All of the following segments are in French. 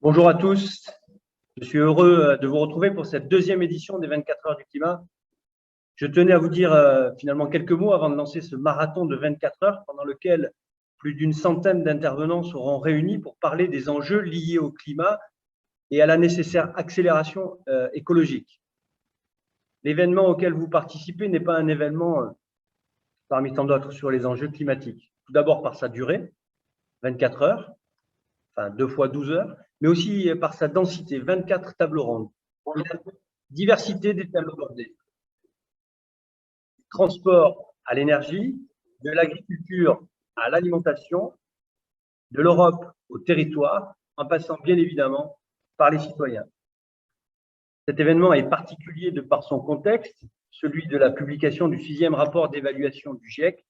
Bonjour à tous, je suis heureux de vous retrouver pour cette deuxième édition des 24 heures du climat. Je tenais à vous dire finalement quelques mots avant de lancer ce marathon de 24 heures pendant lequel plus d'une centaine d'intervenants seront réunis pour parler des enjeux liés au climat et à la nécessaire accélération écologique. L'événement auquel vous participez n'est pas un événement parmi tant d'autres sur les enjeux climatiques. Tout d'abord par sa durée, 24 heures, enfin 2 fois 12 heures, mais aussi par sa densité, 24 tables rondes. Et la diversité des thèmes abordés. Transport à l'énergie, de l'agriculture à l'alimentation, de l'Europe au territoire, en passant bien évidemment par les citoyens. Cet événement est particulier de par son contexte, celui de la publication du 6e rapport d'évaluation du GIEC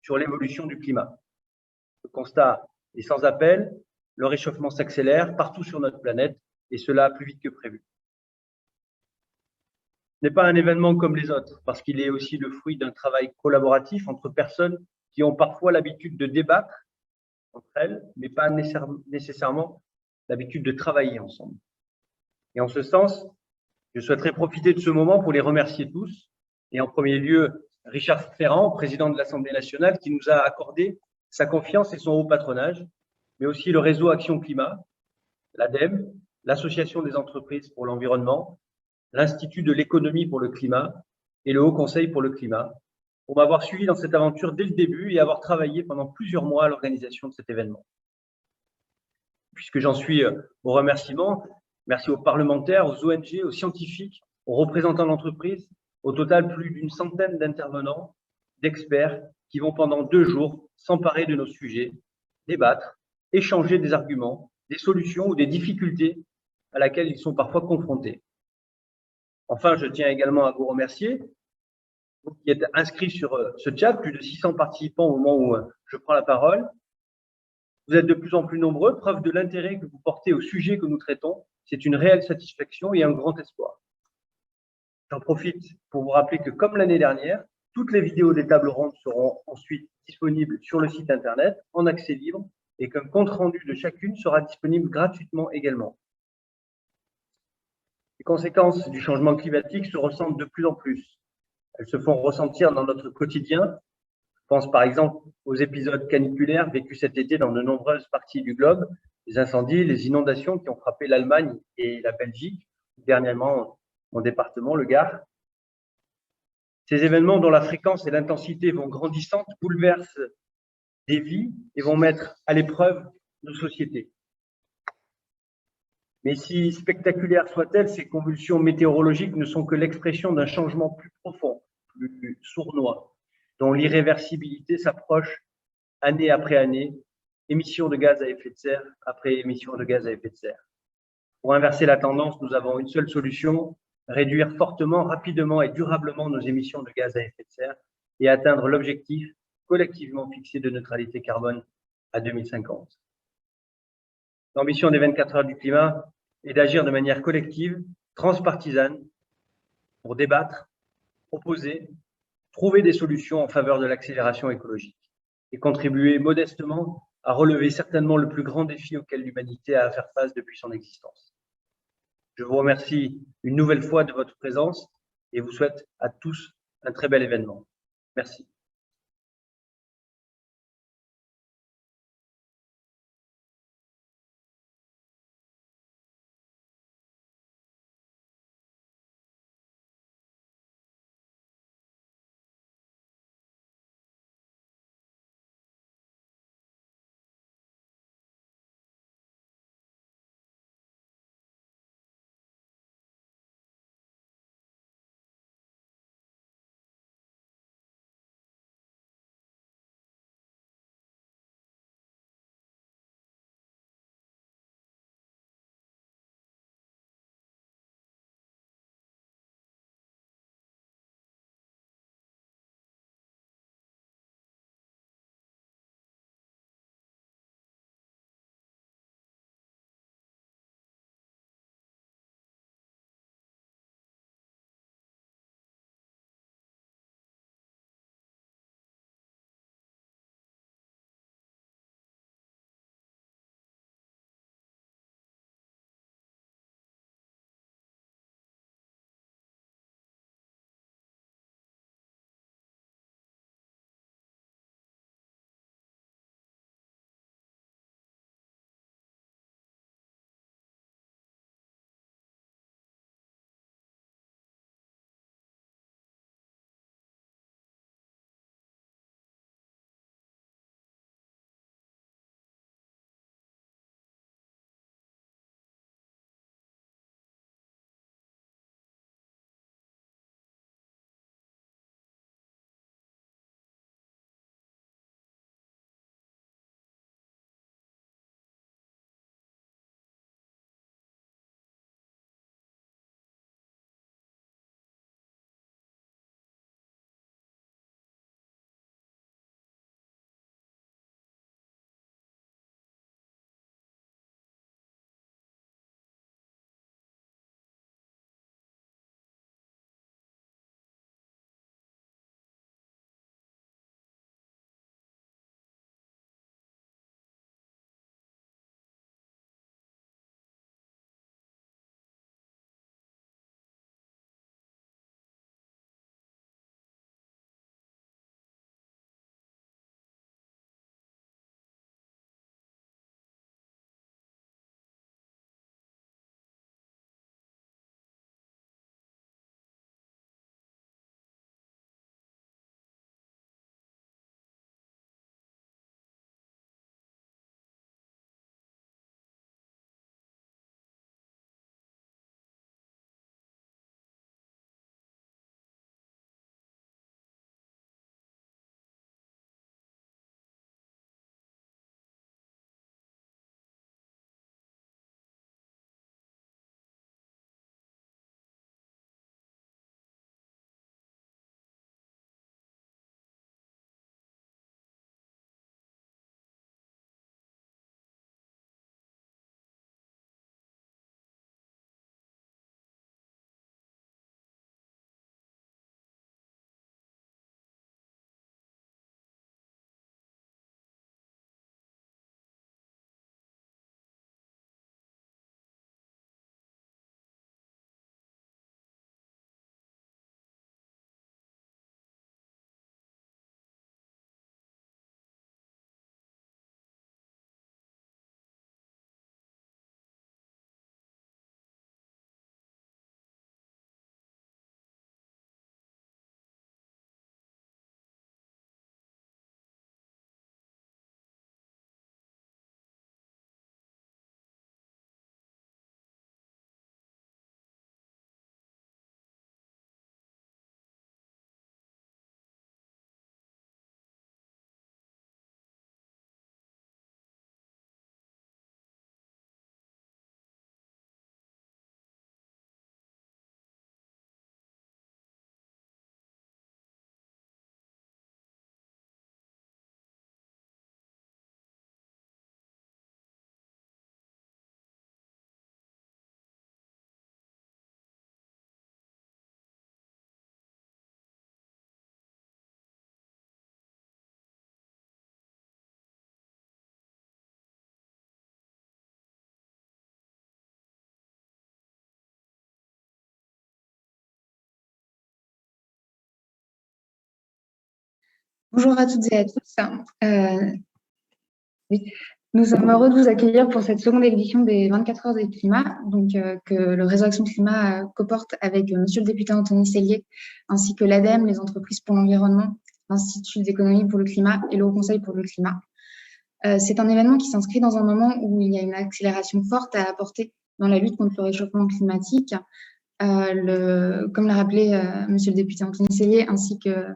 sur l'évolution du climat. Le constat est sans appel, le réchauffement s'accélère partout sur notre planète, et cela plus vite que prévu. Ce n'est pas un événement comme les autres, parce qu'il est aussi le fruit d'un travail collaboratif entre personnes qui ont parfois l'habitude de débattre entre elles, mais pas nécessairement l'habitude de travailler ensemble. Et en ce sens, je souhaiterais profiter de ce moment pour les remercier tous, et en premier lieu, Richard Ferrand, président de l'Assemblée nationale, qui nous a accordé sa confiance et son haut patronage, mais aussi le réseau Action Climat, l'ADEME, l'Association des entreprises pour l'environnement, l'Institut de l'économie pour le climat et le Haut Conseil pour le climat, pour m'avoir suivi dans cette aventure dès le début et avoir travaillé pendant plusieurs mois à l'organisation de cet événement. Puisque j'en suis aux remerciements, merci aux parlementaires, aux ONG, aux scientifiques, aux représentants d'entreprises, au total plus d'une centaine d'intervenants, d'experts qui vont pendant 2 jours s'emparer de nos sujets, débattre, échanger des arguments, des solutions ou des difficultés à laquelle ils sont parfois confrontés. Enfin, je tiens également à vous remercier, vous qui êtes inscrits sur ce chat, plus de 600 participants au moment où je prends la parole. Vous êtes de plus en plus nombreux, preuve de l'intérêt que vous portez au sujet que nous traitons. C'est une réelle satisfaction et un grand espoir. J'en profite pour vous rappeler que, comme l'année dernière, toutes les vidéos des tables rondes seront ensuite disponibles sur le site internet en accès libre et qu'un compte-rendu de chacune sera disponible gratuitement également. Les conséquences du changement climatique se ressentent de plus en plus. Elles se font ressentir dans notre quotidien. Je pense par exemple aux épisodes caniculaires vécus cet été dans de nombreuses parties du globe, les incendies, les inondations qui ont frappé l'Allemagne et la Belgique, dernièrement mon département, le Gard. Ces événements dont la fréquence et l'intensité vont grandissantes bouleversent des vies et vont mettre à l'épreuve nos sociétés. Mais si spectaculaires soient-elles, ces convulsions météorologiques ne sont que l'expression d'un changement plus profond, plus sournois, dont l'irréversibilité s'approche année après année, émissions de gaz à effet de serre après émissions de gaz à effet de serre. Pour inverser la tendance, nous avons une seule solution, réduire fortement, rapidement et durablement nos émissions de gaz à effet de serre et atteindre l'objectif collectivement fixé de neutralité carbone à 2050. L'ambition des 24 heures du climat est d'agir de manière collective, transpartisane, pour débattre, proposer, trouver des solutions en faveur de l'accélération écologique et contribuer modestement à relever certainement le plus grand défi auquel l'humanité a à faire face depuis son existence. Je vous remercie une nouvelle fois de votre présence et vous souhaite à tous un très bel événement. Merci. Bonjour à toutes et à tous. Oui. Nous sommes heureux de vous accueillir pour cette seconde édition des 24 heures du climat, que le réseau Action Climat coporte avec Monsieur le député Anthony Sellier, ainsi que l'ADEME, les entreprises pour l'environnement, l'Institut d'économie pour le climat et le Haut Conseil pour le climat. C'est un événement qui s'inscrit dans un moment où il y a une accélération forte à apporter dans la lutte contre le réchauffement climatique. Comme l'a rappelé Monsieur le député Anthony Sellier, ainsi que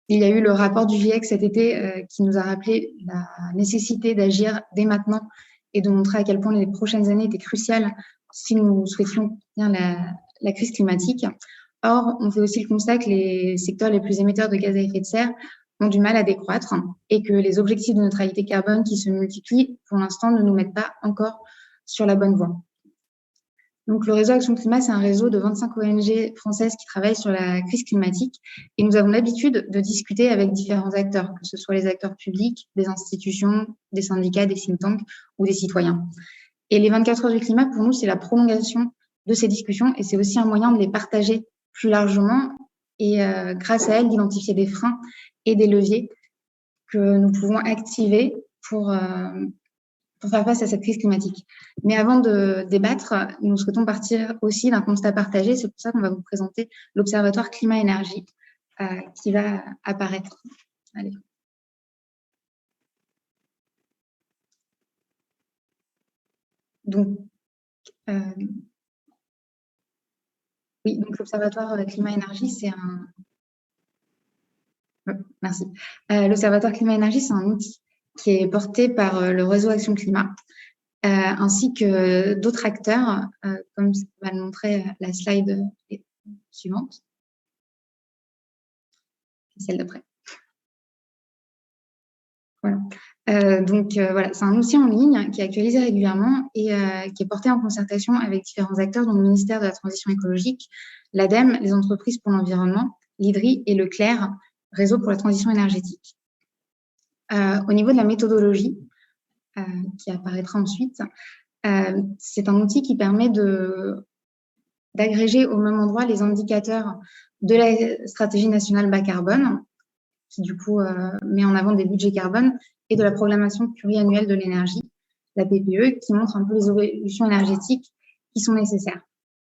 il y a eu le rapport du GIEC cet été qui nous a rappelé la nécessité d'agir dès maintenant et de montrer à quel point les prochaines années étaient cruciales si nous souhaitions bien la crise climatique. Or, on fait aussi le constat que les secteurs les plus émetteurs de gaz à effet de serre ont du mal à décroître et que les objectifs de neutralité carbone qui se multiplient, pour l'instant, ne nous mettent pas encore sur la bonne voie. Donc, le réseau Action Climat, c'est un réseau de 25 ONG françaises qui travaillent sur la crise climatique. Et nous avons l'habitude de discuter avec différents acteurs, que ce soit les acteurs publics, des institutions, des syndicats, des think tanks ou des citoyens. Et les 24 heures du climat, pour nous, c'est la prolongation de ces discussions et c'est aussi un moyen de les partager plus largement et grâce à elles, d'identifier des freins et des leviers que nous pouvons activer pour faire face à cette crise climatique. Mais avant de débattre, nous souhaitons partir aussi d'un constat partagé. C'est pour ça qu'on va vous présenter l'Observatoire Climat-Énergie qui va apparaître. Allez. Donc, oui, donc l'Observatoire Climat-Énergie, c'est un... Merci. L'Observatoire Climat-Énergie, c'est un outil qui est porté par le réseau Action Climat, ainsi que d'autres acteurs, comme va le montrer la slide suivante, celle d'après. Voilà. Voilà, c'est un outil en ligne qui est actualisé régulièrement et qui est porté en concertation avec différents acteurs, dont le ministère de la Transition écologique, l'ADEME, les entreprises pour l'environnement, l'IDRI et le CLER, Réseau pour la transition énergétique. Au niveau de la méthodologie, qui apparaîtra ensuite, c'est un outil qui permet d'agréger au même endroit les indicateurs de la stratégie nationale bas carbone, qui du coup met en avant des budgets carbone, et de la programmation pluriannuelle de l'énergie, la PPE, qui montre un peu les évolutions énergétiques qui sont nécessaires.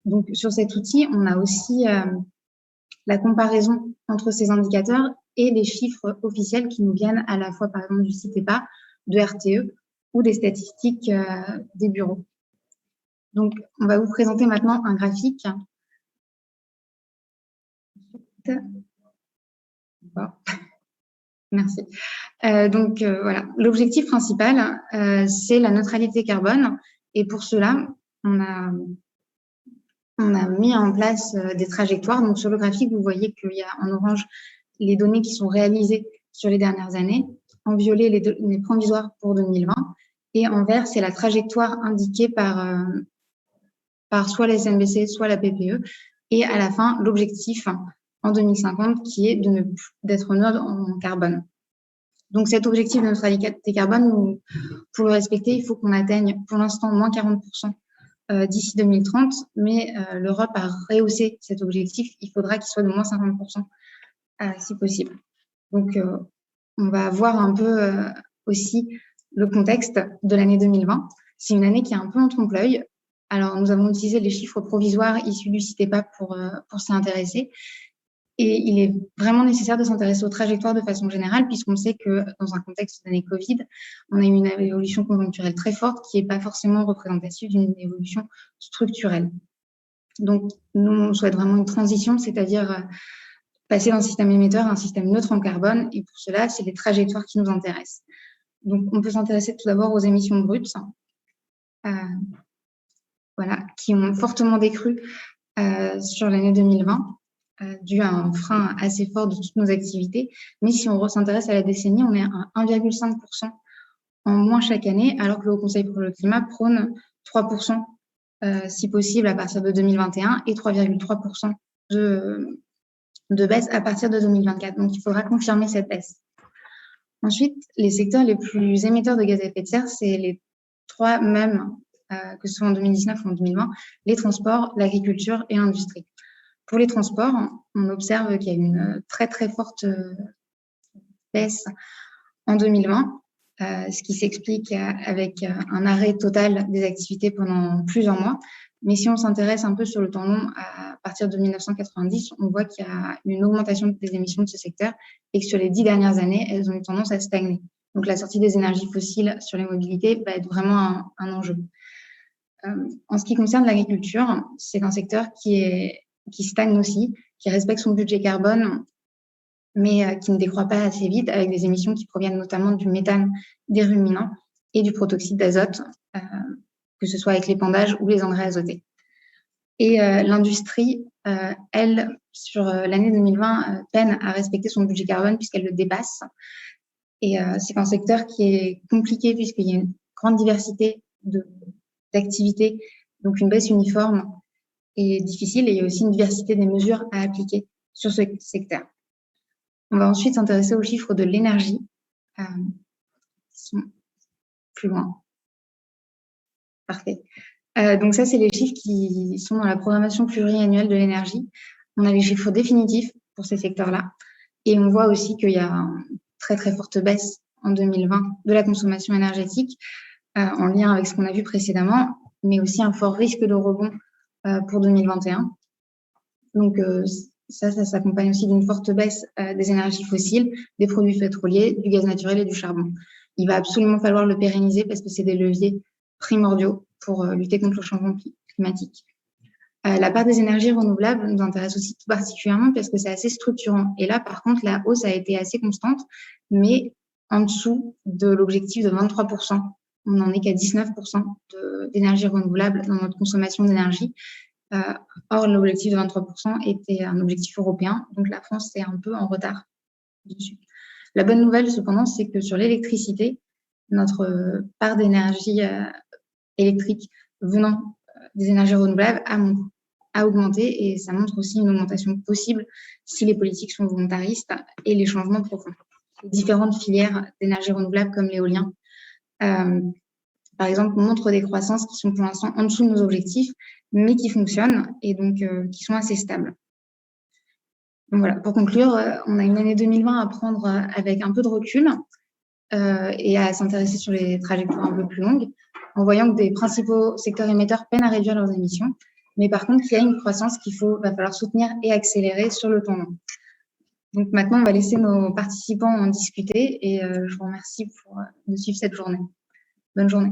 Donc, sur cet outil, on a aussi la comparaison entre ces indicateurs et les chiffres officiels qui nous viennent à la fois, par exemple, du CITEPA, de RTE ou des statistiques des bureaux. Donc, on va vous présenter maintenant un graphique. Merci. Voilà, l'objectif principal, c'est la neutralité carbone. Et pour cela, on a mis en place des trajectoires. Donc, sur le graphique, vous voyez qu'il y a en orange les données qui sont réalisées sur les dernières années, en violet les données provisoires pour 2020, et en vert, c'est la trajectoire indiquée par soit la SNBC, soit la PPE, et à la fin, l'objectif en 2050 qui est d'être neutre en carbone. Donc, cet objectif de neutralité carbone, pour le respecter, il faut qu'on atteigne pour l'instant moins 40% d'ici 2030, mais l'Europe a rehaussé cet objectif. Il faudra qu'il soit de moins 50% si possible. Donc, on va voir un peu aussi le contexte de l'année 2020. C'est une année qui est un peu en trompe-l'œil. Alors, nous avons utilisé les chiffres provisoires issus du CITEPA pour s'y intéresser. Et il est vraiment nécessaire de s'intéresser aux trajectoires de façon générale, puisqu'on sait que dans un contexte d'année Covid, on a eu une évolution conjoncturelle très forte qui n'est pas forcément représentative d'une évolution structurelle. Donc, nous, on souhaite vraiment une transition, c'est-à-dire passer d'un système émetteur à un système neutre en carbone. Et pour cela, c'est les trajectoires qui nous intéressent. Donc, on peut s'intéresser tout d'abord aux émissions brutes, voilà, qui ont fortement décru sur l'année 2020. Dû à un frein assez fort de toutes nos activités. Mais si on s'intéresse à la décennie, on est à 1,5% en moins chaque année, alors que le Haut Conseil pour le climat prône 3% si possible à partir de 2021 et 3,3% de baisse à partir de 2024. Donc, il faudra confirmer cette baisse. Ensuite, les secteurs les plus émetteurs de gaz à effet de serre, c'est les trois mêmes, que ce soit en 2019 ou en 2020, les transports, l'agriculture et l'industrie. Pour les transports, on observe qu'il y a une très, très forte baisse en 2020, ce qui s'explique avec un arrêt total des activités pendant plusieurs mois. Mais si on s'intéresse un peu sur le temps long, à partir de 1990, on voit qu'il y a une augmentation des émissions de ce secteur et que sur les 10 dernières années, elles ont eu tendance à stagner. Donc, la sortie des énergies fossiles sur les mobilités va être vraiment un enjeu. En ce qui concerne l'agriculture, c'est un secteur qui stagne aussi, qui respecte son budget carbone, mais qui ne décroît pas assez vite, avec des émissions qui proviennent notamment du méthane des ruminants et du protoxyde d'azote, que ce soit avec l'épandage ou les engrais azotés. Et l'industrie, elle, sur l'année 2020, peine à respecter son budget carbone puisqu'elle le dépasse. Et c'est un secteur qui est compliqué puisqu'il y a une grande diversité d'activités, donc une baisse uniforme est difficile, et il y a aussi une diversité des mesures à appliquer sur ce secteur. On va ensuite s'intéresser aux chiffres de l'énergie, qui sont plus loin. Parfait. Donc ça, c'est les chiffres qui sont dans la programmation pluriannuelle de l'énergie. On a les chiffres définitifs pour ces secteurs-là. Et on voit aussi qu'il y a une très, très forte baisse en 2020 de la consommation énergétique, en lien avec ce qu'on a vu précédemment, mais aussi un fort risque de rebond pour 2021. Donc, ça s'accompagne aussi d'une forte baisse des énergies fossiles, des produits pétroliers, du gaz naturel et du charbon. Il va absolument falloir le pérenniser parce que c'est des leviers primordiaux pour lutter contre le changement climatique. La part des énergies renouvelables nous intéresse aussi tout particulièrement parce que c'est assez structurant. Et là, par contre, la hausse a été assez constante, mais en dessous de l'objectif de 23%. On n'en est qu'à 19% d'énergie renouvelable dans notre consommation d'énergie. Or, l'objectif de 23% était un objectif européen, donc la France est un peu en retard dessus. La bonne nouvelle, cependant, c'est que sur l'électricité, notre part d'énergie électrique venant des énergies renouvelables a augmenté, et ça montre aussi une augmentation possible si les politiques sont volontaristes et les changements profonds. Les différentes filières d'énergie renouvelable comme l'éolien, par exemple, montrent des croissances qui sont pour l'instant en dessous de nos objectifs, mais qui fonctionnent et donc qui sont assez stables. Donc voilà, pour conclure, on a une année 2020 à prendre avec un peu de recul et à s'intéresser sur les trajectoires un peu plus longues, en voyant que des principaux secteurs émetteurs peinent à réduire leurs émissions, mais par contre, il y a une croissance va falloir soutenir et accélérer sur le temps long. Donc maintenant, on va laisser nos participants en discuter, et je vous remercie de suivre cette journée. Bonne journée.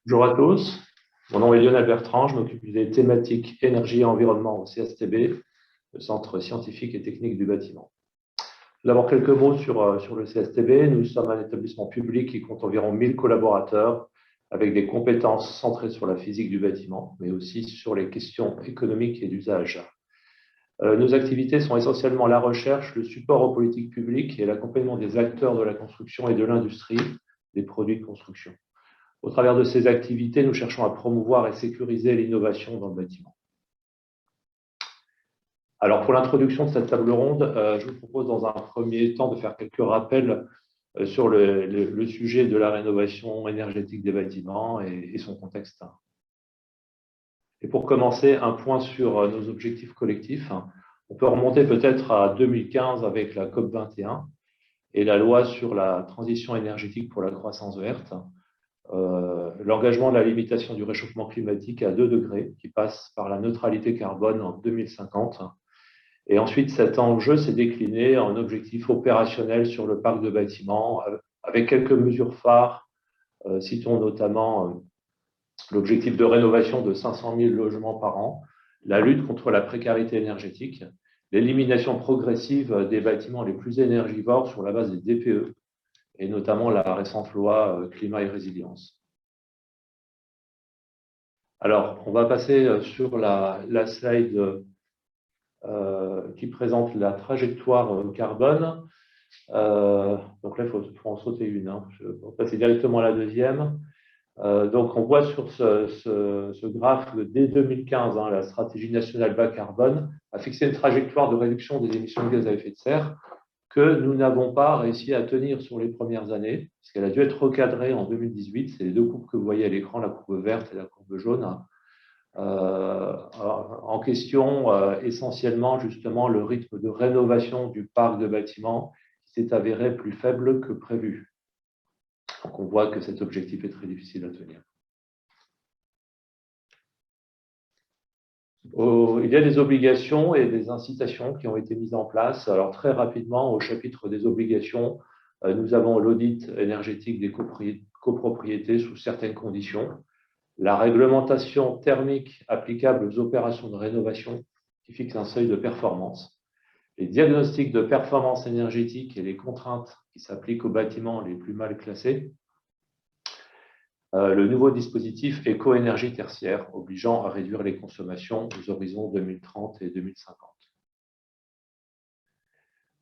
Bonjour à tous, mon nom est Lionel Bertrand, je m'occupe des thématiques énergie et environnement au CSTB, le Centre scientifique et technique du bâtiment. D'abord quelques mots sur le CSTB. Nous sommes un établissement public qui compte environ 1000 collaborateurs avec des compétences centrées sur la physique du bâtiment, mais aussi sur les questions économiques et d'usage. Nos activités sont essentiellement la recherche, le support aux politiques publiques et l'accompagnement des acteurs de la construction et de l'industrie des produits de construction. Au travers de ces activités, nous cherchons à promouvoir et sécuriser l'innovation dans le bâtiment. Alors, pour l'introduction de cette table ronde, je vous propose dans un premier temps de faire quelques rappels sur le sujet de la rénovation énergétique des bâtiments et son contexte. Et pour commencer, un point sur nos objectifs collectifs. On peut remonter peut-être à 2015 avec la COP21 et la loi sur la transition énergétique pour la croissance verte. L'engagement de la limitation du réchauffement climatique à 2 degrés, qui passe par la neutralité carbone en 2050. Et ensuite, cet enjeu s'est décliné en objectifs opérationnels sur le parc de bâtiments, avec quelques mesures phares. Citons notamment l'objectif de rénovation de 500 000 logements par an, la lutte contre la précarité énergétique, l'élimination progressive des bâtiments les plus énergivores sur la base des DPE, et notamment la récente loi climat et résilience. Alors, on va passer sur la slide qui présente la trajectoire carbone. Donc là, il faut en sauter une. Je vais passer directement à la deuxième. Donc, on voit sur ce graphe que dès 2015, la stratégie nationale bas carbone a fixé une trajectoire de réduction des émissions de gaz à effet de serre que nous n'avons pas réussi à tenir sur les premières années, puisqu'elle a dû être recadrée en 2018. C'est les deux courbes que vous voyez à l'écran, la courbe verte et la courbe jaune. En question essentiellement justement le rythme de rénovation du parc de bâtiments qui s'est avéré plus faible que prévu. Donc on voit que cet objectif est très difficile à tenir. Il y a des obligations et des incitations qui ont été mises en place. Alors très rapidement, au chapitre des obligations, nous avons l'audit énergétique des copropriétés sous certaines conditions, la réglementation thermique applicable aux opérations de rénovation qui fixe un seuil de performance, les diagnostics de performance énergétique et les contraintes qui s'appliquent aux bâtiments les plus mal classés, le nouveau dispositif éco-énergie tertiaire obligeant à réduire les consommations aux horizons 2030 et 2050.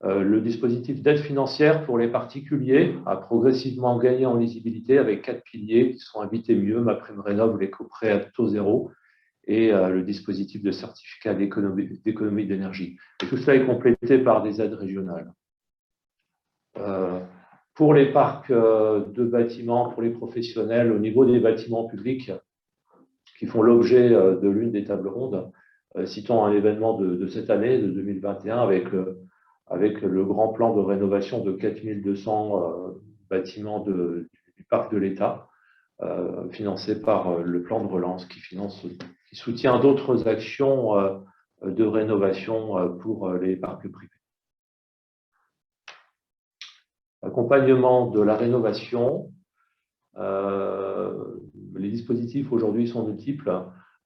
Le dispositif d'aide financière pour les particuliers a progressivement gagné en lisibilité avec 4 piliers qui sont Habiter mieux, MaPrimeRénov', l'éco-prêt à taux zéro et le dispositif de certificat d'économie d'énergie. Et tout cela est complété par des aides régionales. Pour les parcs de bâtiments, pour les professionnels, au niveau des bâtiments publics qui font l'objet de l'une des tables rondes, citons un événement de cette année, de 2021, avec le grand plan de rénovation de 4200 bâtiments du parc de l'État, financé par le plan de relance qui soutient d'autres actions de rénovation pour les parcs privés. Accompagnement de la rénovation. Les dispositifs aujourd'hui sont multiples.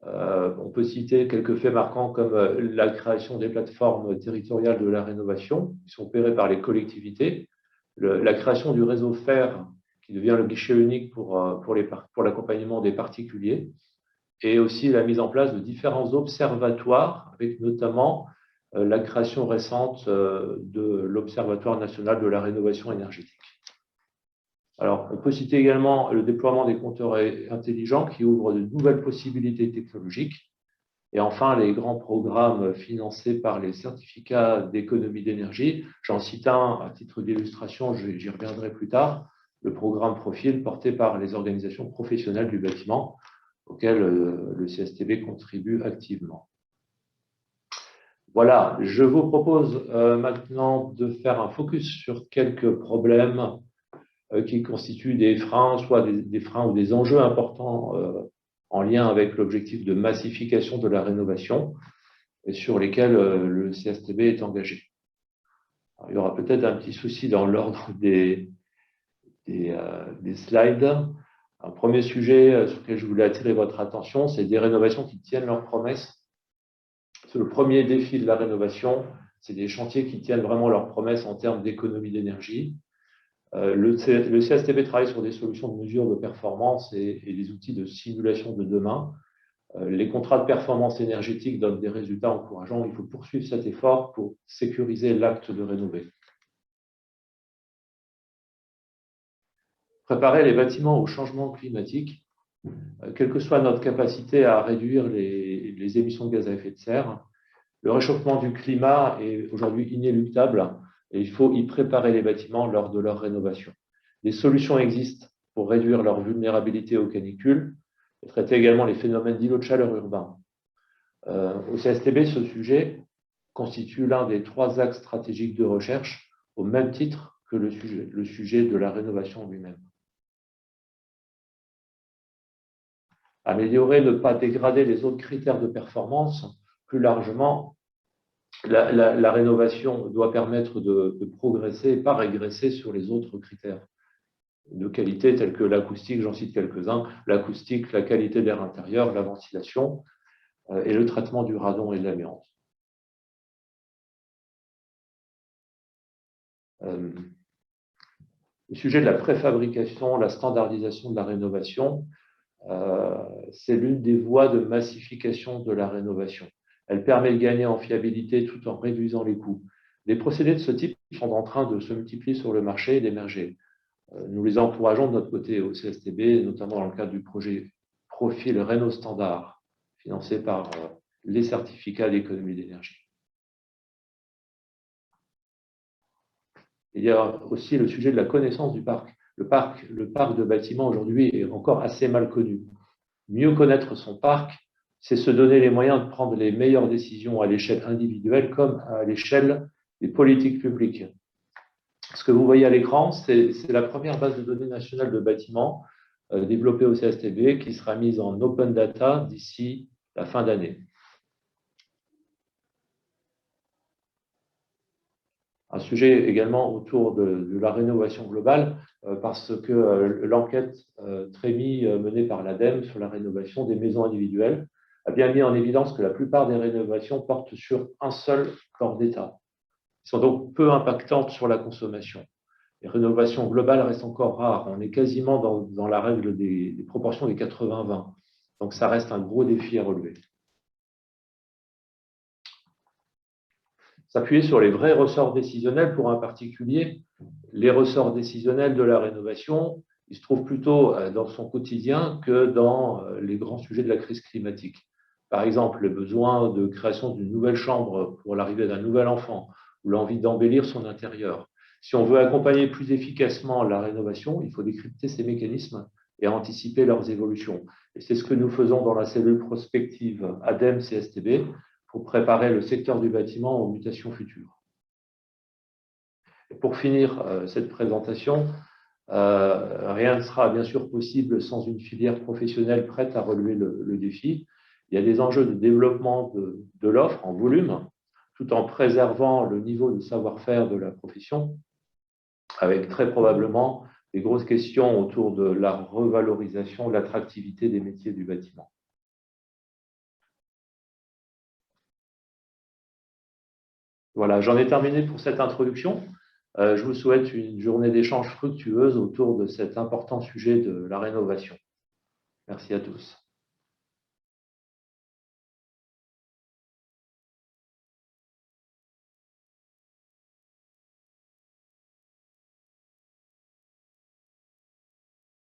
On peut citer quelques faits marquants comme la création des plateformes territoriales de la rénovation qui sont opérées par les collectivités, la création du réseau FAIR qui devient le guichet unique pour l'accompagnement des particuliers et aussi la mise en place de différents observatoires avec notamment la création récente de l'Observatoire national de la rénovation énergétique. Alors, on peut citer également le déploiement des compteurs intelligents qui ouvrent de nouvelles possibilités technologiques. Et enfin, les grands programmes financés par les certificats d'économie d'énergie. J'en cite un à titre d'illustration, j'y reviendrai plus tard, le programme Profil porté par les organisations professionnelles du bâtiment auquel le CSTB contribue activement. Voilà, je vous propose maintenant de faire un focus sur quelques problèmes qui constituent des freins, soit des freins ou des enjeux importants en lien avec l'objectif de massification de la rénovation et sur lesquels le CSTB est engagé. Alors, il y aura peut-être un petit souci dans l'ordre des slides. Un premier sujet sur lequel je voulais attirer votre attention, c'est des rénovations qui tiennent leurs promesses. C'est le premier défi de la rénovation, c'est des chantiers qui tiennent vraiment leurs promesses en termes d'économie d'énergie. Le CSTB travaille sur des solutions de mesure de performance et des outils de simulation de demain. Les contrats de performance énergétique donnent des résultats encourageants. Il faut poursuivre cet effort pour sécuriser l'acte de rénover. Préparer les bâtiments au changement climatique, quelle que soit notre capacité à réduire les émissions de gaz à effet de serre, le réchauffement du climat est aujourd'hui inéluctable et il faut y préparer les bâtiments lors de leur rénovation. Des solutions existent pour réduire leur vulnérabilité aux canicules et traiter également les phénomènes d'îlots de chaleur urbains. Au CSTB, ce sujet constitue l'un des 3 axes stratégiques de recherche, au même titre que le sujet de la rénovation lui-même. Améliorer, ne pas dégrader les autres critères de performance. Plus largement, la rénovation doit permettre de progresser et pas régresser sur les autres critères de qualité tels que l'acoustique, j'en cite quelques-uns, l'acoustique, la qualité de l'air intérieur, la ventilation et le traitement du radon et de l'amiante. Le sujet de la préfabrication, la standardisation de la rénovation, c'est l'une des voies de massification de la rénovation. Elle permet de gagner en fiabilité tout en réduisant les coûts. Les procédés de ce type sont en train de se multiplier sur le marché et d'émerger. Nous les encourageons de notre côté au CSTB, notamment dans le cadre du projet Profil Réno Standard, financé par les certificats d'économie d'énergie. Il y a aussi le sujet de la connaissance du parc. Le parc de bâtiments aujourd'hui est encore assez mal connu. Mieux connaître son parc, c'est se donner les moyens de prendre les meilleures décisions à l'échelle individuelle comme à l'échelle des politiques publiques. Ce que vous voyez à l'écran, c'est la première base de données nationale de bâtiments développée au CSTB qui sera mise en open data d'ici la fin d'année. Un sujet également autour de la rénovation globale, parce que l'enquête Trémi menée par l'ADEME sur la rénovation des maisons individuelles a bien mis en évidence que la plupart des rénovations portent sur un seul corps d'État. Elles sont donc peu impactantes sur la consommation. Les rénovations globales restent encore rares. On est quasiment dans la règle des proportions des 80-20. Donc ça reste un gros défi à relever. S'appuyer sur les vrais ressorts décisionnels pour un particulier. Les ressorts décisionnels de la rénovation, ils se trouvent plutôt dans son quotidien que dans les grands sujets de la crise climatique. Par exemple, le besoin de création d'une nouvelle chambre pour l'arrivée d'un nouvel enfant ou l'envie d'embellir son intérieur. Si on veut accompagner plus efficacement la rénovation, il faut décrypter ces mécanismes et anticiper leurs évolutions. Et c'est ce que nous faisons dans la cellule prospective ADEME-CSTB pour préparer le secteur du bâtiment aux mutations futures. Et pour finir cette présentation, rien ne sera bien sûr possible sans une filière professionnelle prête à relever le défi. Il y a des enjeux de développement de l'offre en volume, tout en préservant le niveau de savoir-faire de la profession, avec très probablement des grosses questions autour de la revalorisation, de l'attractivité des métiers du bâtiment. Voilà, j'en ai terminé pour cette introduction. Je vous souhaite une journée d'échange fructueuse autour de cet important sujet de la rénovation. Merci à tous.